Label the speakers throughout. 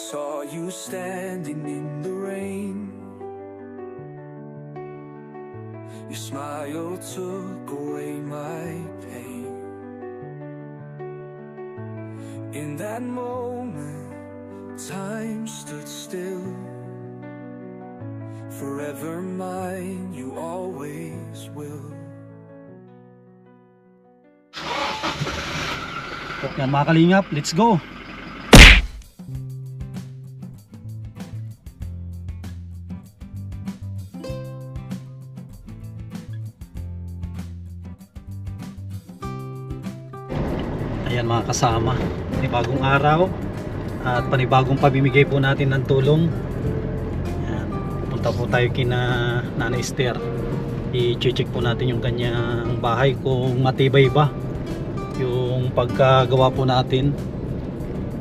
Speaker 1: Saw you standing in the rain. Your smile took away my pain. In that moment, time stood still. Forever mine, you always will.
Speaker 2: Yan mga kalingap, let's go! Ayan mga kasama, panibagong araw at panibagong pamimigay po natin ng tulong. Ayan, punta po tayo kina Nanay Esther. I-check po natin yung kanyang bahay kung matibay ba yung pagkagawa po natin.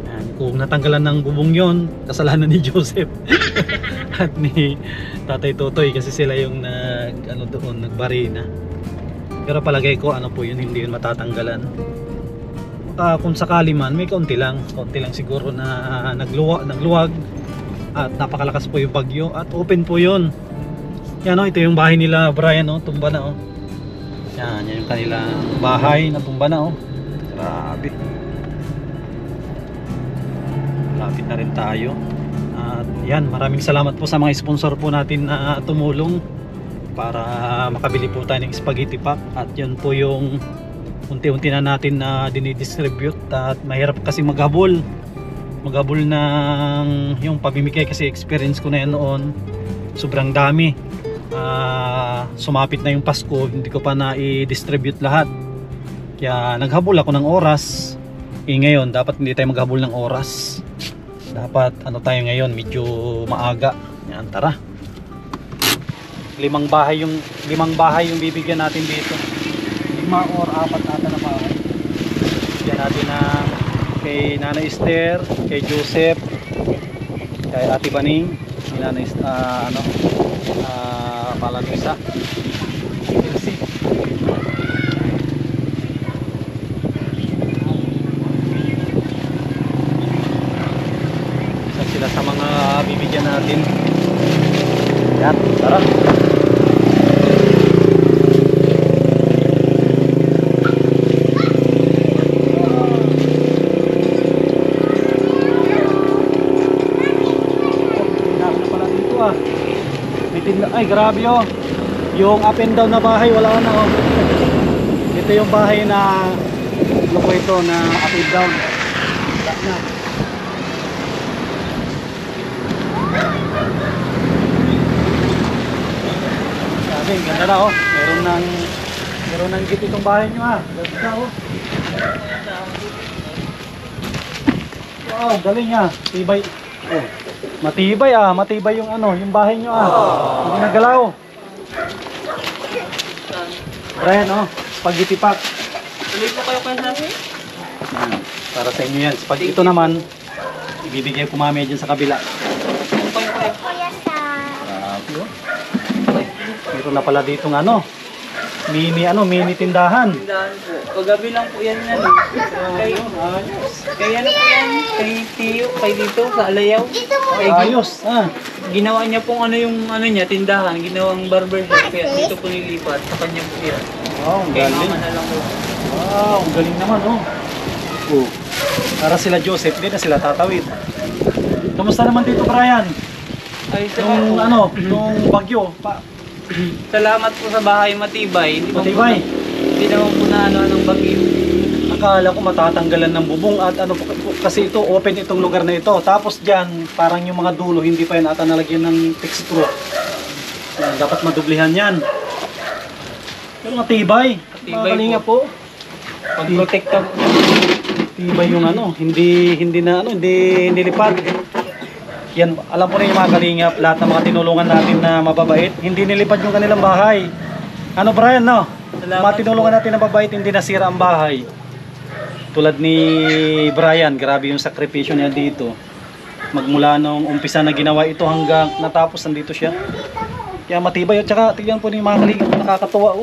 Speaker 2: Ayan, kung natanggalan ng bubong yon, kasalanan ni Joseph at ni Tatay Totoy kasi sila yung doon nagbarina. Pero palagay ko ano po yun, hindi yun matatanggalan. Kung sakali man may kaunti lang siguro na nagluwag at napakalakas po yung bagyo at open po yun. Yan ito yung bahay nila Brian, tumba na yan yung kanilang bahay na tumba na grabe. Lapit na rin tayo at yan, maraming salamat po sa mga sponsor po natin na tumulong para makabili po tayo ng spaghetti pack at yun po yung unti-unti na natin na dinidistribute at mahirap kasi maghabol ng yung pamimigay kasi experience ko na yan noon, sobrang dami. Sumapit na yung Pasko, hindi ko pa na i-distribute lahat kaya naghabol ako ng oras. Ngayon dapat hindi tayo maghabol ng oras, dapat tayo ngayon medyo maaga. Yan, tara, limang bahay yung bibigyan natin dito, 5 or 4 ata na bahay. Bigyan natin na kay Nanay Esther, kay Joseph, kay Ate Baning, kay Nanay Palanisa, Elsie. Isa sila sa mga bibigyan natin. Yan, tara. Ay grabe yung up and down na bahay wala na Ito yung bahay na po ito na up and down. Wala na. Sabi, ganda na meron ng git itong bahay nyo Ganda Wow, galing tibay. Matibay matibay yung yung bahay nyo Hindi nagalaw. Brian spaghetti pack.
Speaker 3: Tuloy po kayo kansabi?
Speaker 2: Para sa inyo yan. Spaghetti ito naman ibibigay ko mamaya dyan sa kabila. Meron na pala dito mini tindahan.
Speaker 3: Tindahan po. Kagabi lang po yan kay ano po yan? Kay Tiyo, kay dito sa Alayaw.
Speaker 2: Ayos
Speaker 3: Ginawa niya pong yung niya, tindahan, ginawang barbershop kaya dito po nilipat sa kanya po yan.
Speaker 2: Wow, ang
Speaker 3: Kaya
Speaker 2: galing.
Speaker 3: mama na lang po.
Speaker 2: Wow, ang galing naman Para sila Joseph, hindi na sila tatawid. Kamusta naman dito Brian?
Speaker 3: Ay,
Speaker 2: Nung bagyo
Speaker 3: salamat po sa bahay matibay.
Speaker 2: Matibay?
Speaker 3: Hindi naman po na anong bagyo.
Speaker 2: Akala ko matatanggalan ng bubong at kasi ito open itong lugar na ito. Tapos diyan parang yung mga dulo hindi pa yan ata nalagyan ng texture. Dapat madublihan yan. Pero matibay. Matibay po.
Speaker 3: Pag-protecta po.
Speaker 2: Tibay yung hindi lipad. Yan, alam po rin yung mga kalingap, lahat ng mga tinulungan natin na mababait, hindi nilipad yung kanilang bahay. Brian, mga tinulungan natin na mababait, hindi nasira ang bahay. Tulad ni Brian, grabe yung sakripisyo niya dito. Magmula nung umpisa na ginawa ito hanggang natapos, nandito siya. Kaya matibay. At saka, tignan po ni mga kalingap, nakakatuwa.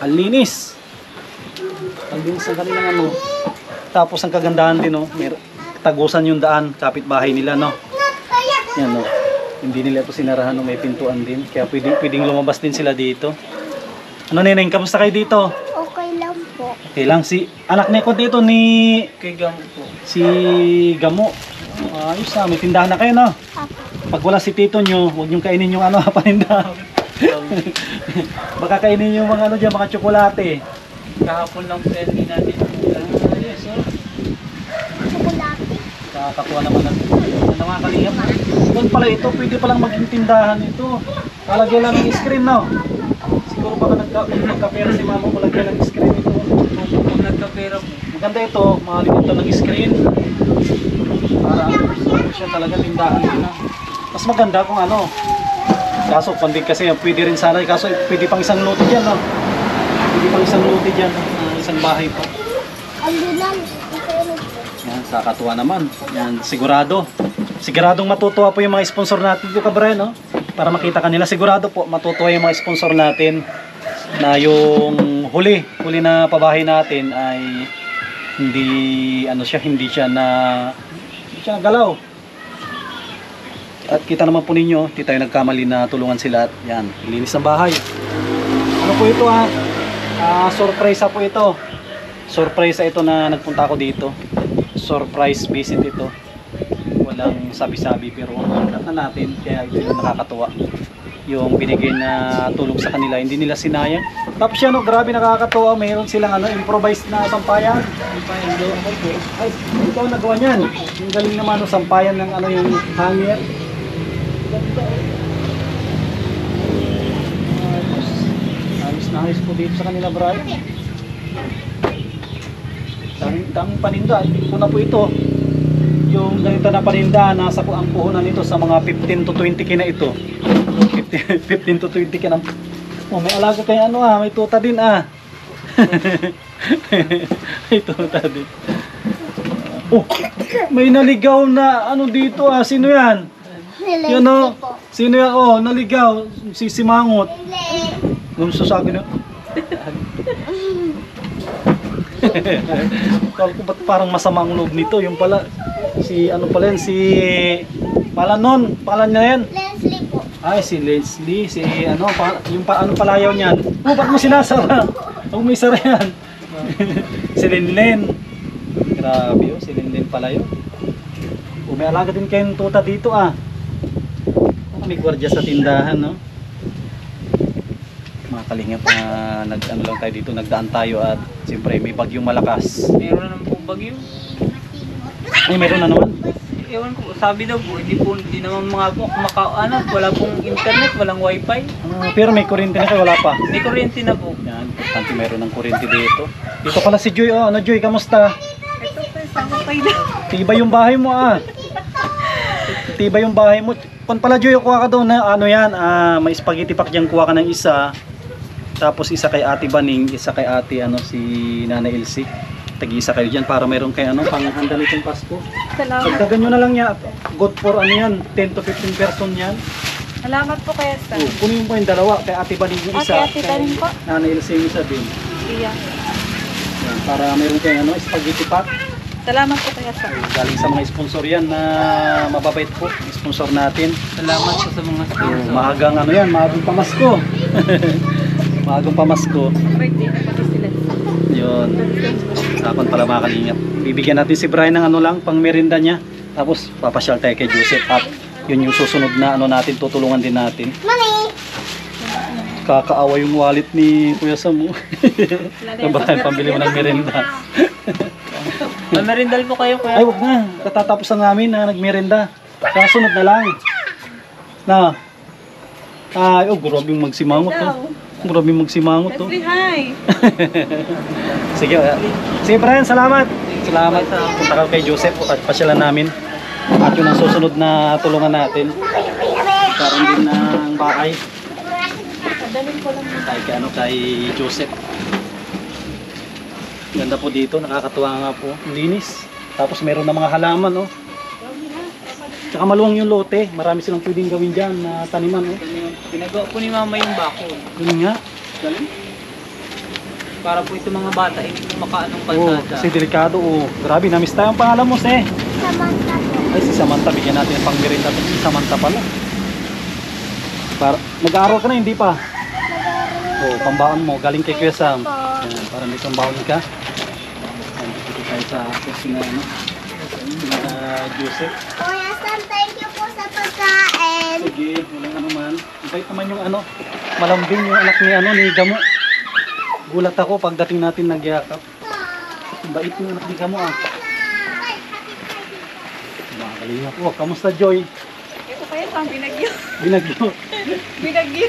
Speaker 2: Ang linis. Ang linis ng kanilang Tapos ang kagandahan din, tagusan yung daan, kapitbahay nila, no? Yan, no? Hindi nila ito sinarahan, no? May pintuan din. Kaya pwedeng lumabas din sila dito. Ano, Neneng? Kamusta kayo dito?
Speaker 4: Okay lang po.
Speaker 2: Okay lang. Si anak ni ko dito ni
Speaker 3: Kay Gamo po.
Speaker 2: si Gamo. Ayos na. May tindahan na kayo, no? Pag wala si tito nyo, huwag nyo kainin yung ano, paninda. Baka kainin yung mga ano dyan, mga tsokolate.
Speaker 3: Kahapon lang po yan natin.
Speaker 2: Yes, oh.
Speaker 4: Chocolate.
Speaker 2: Nakakatuwa naman ang mga kalingap. Doon pala ito, pwede palang maging tindahan ito. Kalagyan lang ng screen, no? Siguro baka nagkapera si mama kung lagyan ng screen ito.
Speaker 3: Kung nagkapera po.
Speaker 2: Maganda ito, makalimutan ng screen. Para ano siya talaga tindahan nila. Mas maganda kung ano. Kaso kundi kasi pwede rin sana, kaso pwede pang isang lote dyan, no? Pwede pang isang lote dyan, isang bahay pa.
Speaker 4: Ambulan.
Speaker 2: Yan, kakatuwa naman. Yan, sigurado. Siguradong matutuwa po yung mga sponsor natin dito, Brian, no? Para makita kanila, sigurado po matutuwa yung mga sponsor natin na yung huli na pabahay natin ay hindi ano siya, hindi siya nagalaw. At kita naman po ninyo, di tayo nagkamali na tulungan sila at yan, linis ng bahay. Ano po ito surprise po ito. Surprise ito na nagpunta ako dito. Surprise visit ito. Walang sabi-sabi pero ang na natin, kaya ito yung nakakatuwa. Yung binigay na tulong sa kanila, hindi nila sinayang. Tapos yan, grabe nakakatuwa, mayroon silang improvised na sampayan. Ay, ikaw nagawa niyan. Yung galing naman sampayan ng yung hanger. Ayos na ayos po dito sa kanila, Brian. Daming paninda. Una po ito. Yung ganito na paninda, nasa ang puhunan nito sa mga 15 to 20 k na ito. 15 to 20 k na. Oh, may alaga kayo may tuta din May tuta din. Oh, may naligaw na dito Sino yan? Yan Sino yan? Oh, naligaw. Si Mangot. Gusto sa akin Kala ko ba't parang masama ang loob nito. Yung pala, si Palanon. Palan niya yan.
Speaker 4: Leslie po.
Speaker 2: Ay, si Leslie. Si yung palayaw niyan. Oh, ba't mo sinasara? Huwag mo isara yan. Si Linlen. Grabe si Linlen palayaw. Oh, may alaga din kayong tuta dito May gwardiya sa tindahan, no? Mga kalingap na lang tayo dito, nagdaan tayo at siyempre may bagyong malakas.
Speaker 3: Meron na naman po bagyo.
Speaker 2: Ay, meron na naman.
Speaker 3: Ewan ko, sabi daw po, hindi naman mga po, wala pong internet, walang wifi.
Speaker 2: Pero may kuryente na kayo, wala pa.
Speaker 3: May kuryente na po.
Speaker 2: Yan, importante meron ng kuryente dito. Dito pala si Joy, Joy, kamusta?
Speaker 3: Ito po, sakapay na.
Speaker 2: Tiba yung bahay mo, Tiba yung bahay mo. Kung pala Joy, kuha ka doon na, may spaghetti pack dyan, kuha ka ng isa. Tapos isa kay Ate Baning, isa kay Ate si Nana Elsie. Tag-isa kayo dyan para meron kayo panghanda nitong Pasko.
Speaker 5: Salamat.
Speaker 2: Pagdagan nyo na lang yan. Good for 10 to 15 person yan.
Speaker 5: Salamat po kaya sa.
Speaker 2: Kunin mo yung dalawa. Kay Ate Baning yung isa.
Speaker 5: Ate Baning po.
Speaker 2: Nana Elsie yung isa din.
Speaker 5: Iya.
Speaker 2: Yan, para meron kayo spaghetti pack.
Speaker 5: Salamat po kaya sa.
Speaker 2: Galing sa mga sponsor yan na mababait po. Sponsor natin.
Speaker 3: Salamat po sa mga sponsor.
Speaker 2: Maagang maagang pamasko. Maagang pamasko.
Speaker 5: Birthday na pati sila.
Speaker 2: Yun. Sakon pala mga kalingap. Bibigyan natin si Brian ng pang merinda niya. Tapos papasyal tayo kay Joseph at yun yung susunod na natin, tutulungan din natin.
Speaker 4: Mami!
Speaker 2: Kakaawa yung wallet ni Kuya Samu. Brian, pambili mo ng merinda.
Speaker 3: Mamerindal po kayo, kuya.
Speaker 2: Ay, wag na. Katatapos na namin na nagmerinda. Kasunod na lang. Ay, grabe yung magsimangot Grabe yung magsimangot
Speaker 5: Leslie, hi!
Speaker 2: Sige, sige Brian, salamat. Salamat. Punta ka kay Joseph at pasyalan namin. At yun ang susunod na tulungan natin. Karoon din ng bahay.
Speaker 5: Padaling ko lang.
Speaker 2: Kay Joseph. Ganda po dito, nakakatuwa nga po. Linis. Tapos meron na mga halaman, Tsaka maluwang yung lote. Marami silang pwedeng gawin dyan na taniman,
Speaker 3: Pinagawa po ni mama yung bako.
Speaker 2: Yun nga. Galing.
Speaker 3: Para po ito mga bata, hindi po makaanong
Speaker 2: Oo,
Speaker 3: kalsada.
Speaker 2: kasi delikado. Grabe, namiss tayo ang pangalan mo,
Speaker 4: Samantha po.
Speaker 2: Ay, si Samantha, bigyan natin ng pang-merienda to. Si Samantha pala. Para, nag-aaral ka na, hindi pa?
Speaker 4: Nag-aaral
Speaker 2: Oo, pambaon mo. Galing kay Kuya Sam.
Speaker 4: po.
Speaker 2: Yan, para may pambaon ka. Yan, dito tayo sa kusina, ano? Kusina Joseph.
Speaker 4: Kuya Sam, thank you po sa pagkain.
Speaker 2: Sige, walang ano man. Invite naman yung ano, malambing yung anak ni ano, ni Gamo. Gulat ako pagdating natin nagyakap. Bait yung anak ni Gamo ah. Makakalinga po. Kamusta Joy?
Speaker 5: Ito kaya Sam, binagyo.
Speaker 2: Binagyo.
Speaker 5: Binagyo.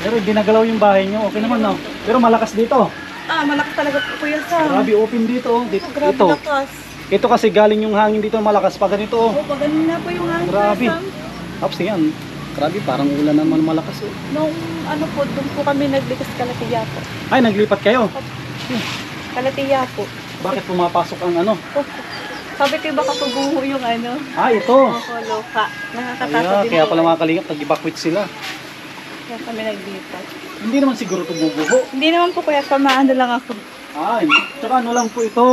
Speaker 2: Pero binagalaw yung bahay nyo. Okay naman no? Pero malakas dito.
Speaker 5: Ah, malakas talaga po Kuya Sam.
Speaker 2: Grabe open dito. Oh. Dito.
Speaker 5: Grabe
Speaker 2: Ito.
Speaker 5: lakas.
Speaker 2: Ito kasi galing yung hangin dito malakas pa ganito. Oh.
Speaker 5: Oo, pag ganun na po yung hangin
Speaker 2: Grabe.
Speaker 5: Kuya Sam.
Speaker 2: Tapos yan. Grabe parang ulan naman malakas. Oh.
Speaker 5: Nung ano po, doon po kami naglikas Kalatiya po.
Speaker 2: Ay naglipat kayo.
Speaker 5: Kalatiya po.
Speaker 2: Bakit pumapasok ang ano?
Speaker 5: Oh, sabi ko baka paguho yung ano.
Speaker 2: Ah ito.
Speaker 5: Oo, loka. Nakakatakot
Speaker 2: Kaya,
Speaker 5: din
Speaker 2: kaya
Speaker 5: po.
Speaker 2: pala mga kalingap, nag-evacuate sila.
Speaker 5: Kaya kami naglipat.
Speaker 2: Hindi naman siguro ito bubuho.
Speaker 5: Hindi naman po Kuya Sam, maano lang ako.
Speaker 2: Ah, hindi. Tsaka ano lang po ito.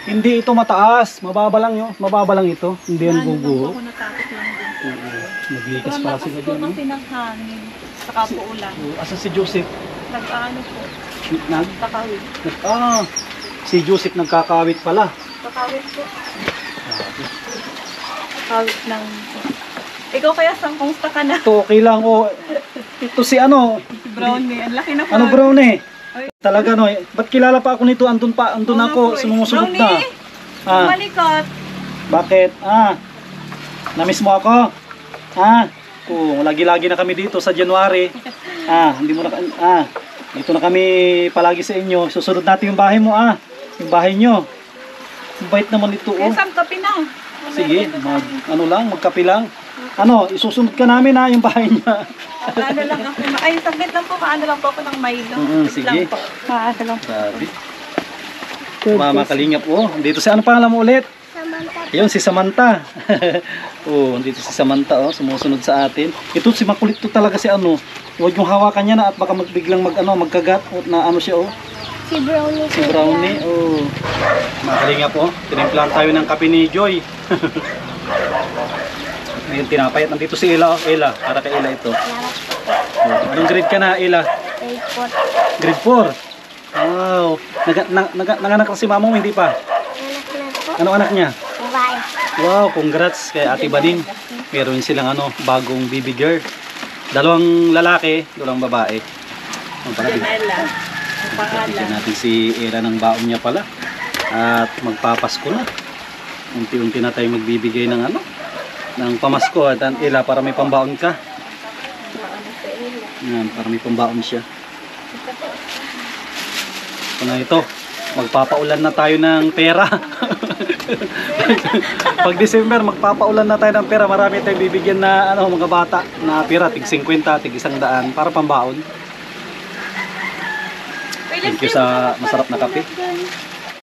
Speaker 2: Hindi ito mataas. Mababa lang yun. Mababa lang ito. Hindi yan
Speaker 5: Maano lang po
Speaker 2: bubuho.
Speaker 5: ako natakot lang din.
Speaker 2: Oo. Naglikas
Speaker 5: Sobrang
Speaker 2: pala
Speaker 5: lakas
Speaker 2: sila
Speaker 5: po
Speaker 2: dyan. no?
Speaker 5: kasi ng hangin. Saka po ulan.
Speaker 2: Oo, asan si Joseph?
Speaker 5: Nag-ano po,
Speaker 2: Nag,
Speaker 5: kakawid.
Speaker 2: ah, si Joseph nagkakawit pala.
Speaker 5: Kakawid po. Kakawid ng... Ikaw Kuya Sam, kumusta ka na?
Speaker 2: Ito okay lang. Oh, ito si ano.
Speaker 5: Brownie, ang laki na po.
Speaker 2: Ano brownie?
Speaker 5: Ay.
Speaker 2: Talaga no. Ba't kilala pa ako nito? Andun pa. Andun
Speaker 5: Oo nga
Speaker 2: ako.
Speaker 5: po eh.
Speaker 2: Sumusunod na.
Speaker 5: Brownie!
Speaker 2: Ah,
Speaker 5: Malikot!
Speaker 2: bakit? Ah, namiss mo ako? Ah, oh, lagi-lagi na kami dito sa January. Ah, hindi mo na dito na kami palagi sa inyo. Susunod natin yung bahay mo ah. Yung bahay nyo. Ang bait naman ito
Speaker 5: Kuya
Speaker 2: oh.
Speaker 5: Sam, kape na.
Speaker 2: Sige, magkape lang. Ano, isusunod ka namin ha, yung bahay niya.
Speaker 5: Ano lang ako. Ay, saglit lang po. Maano lang po ako ng Milo.
Speaker 2: Sige.
Speaker 5: Lang po. Maano lang po.
Speaker 2: Grabe. Mama Kalingap oh. Dito si ano pangalan mo ulit?
Speaker 4: Samantha.
Speaker 2: Ayun si Samantha. Oh, dito si Samantha oh, sumusunod sa atin. Ito si makulit to talaga si ano. Huwag yung hawakan niya na at baka magbiglang magkagat o na ano siya oh.
Speaker 4: Si Brownie.
Speaker 2: Si Brownie oh. Mga Kalingap oh. Tinimplahan tayo ng kape ni Joy. Ngayon tinapay at nandito si Ella oh. Ella, para kay Ella ito.
Speaker 4: Salamat po.
Speaker 2: Oh, anong grade ka na Ella?
Speaker 4: Thank po.
Speaker 2: Grade 4. Wow. Nanganak na si mama mo, hindi pa?
Speaker 4: Anak na po.
Speaker 2: Ano anak niya?
Speaker 4: Babae.
Speaker 2: Wow, congrats kay Ate Bading. Meron silang ano, bagong baby girl. Dalawang lalaki, dalawang babae. Ang pala din.
Speaker 5: Ella. Ang pangalan.
Speaker 2: Bigyan natin si Era ng baon niya pala. At magpapasko na. Unti-unti na tayo magbibigay ng ano, ng pamasko at Ela para may pambaon ka. Yan, para may pambaon siya. So na ito, magpapaulan na tayo ng pera. Pag December, magpapaulan na tayo ng pera. Marami tayong bibigyan na ano, mga bata na pera, tig 50, tig 100 para pambaon. Thank you sa masarap na kape.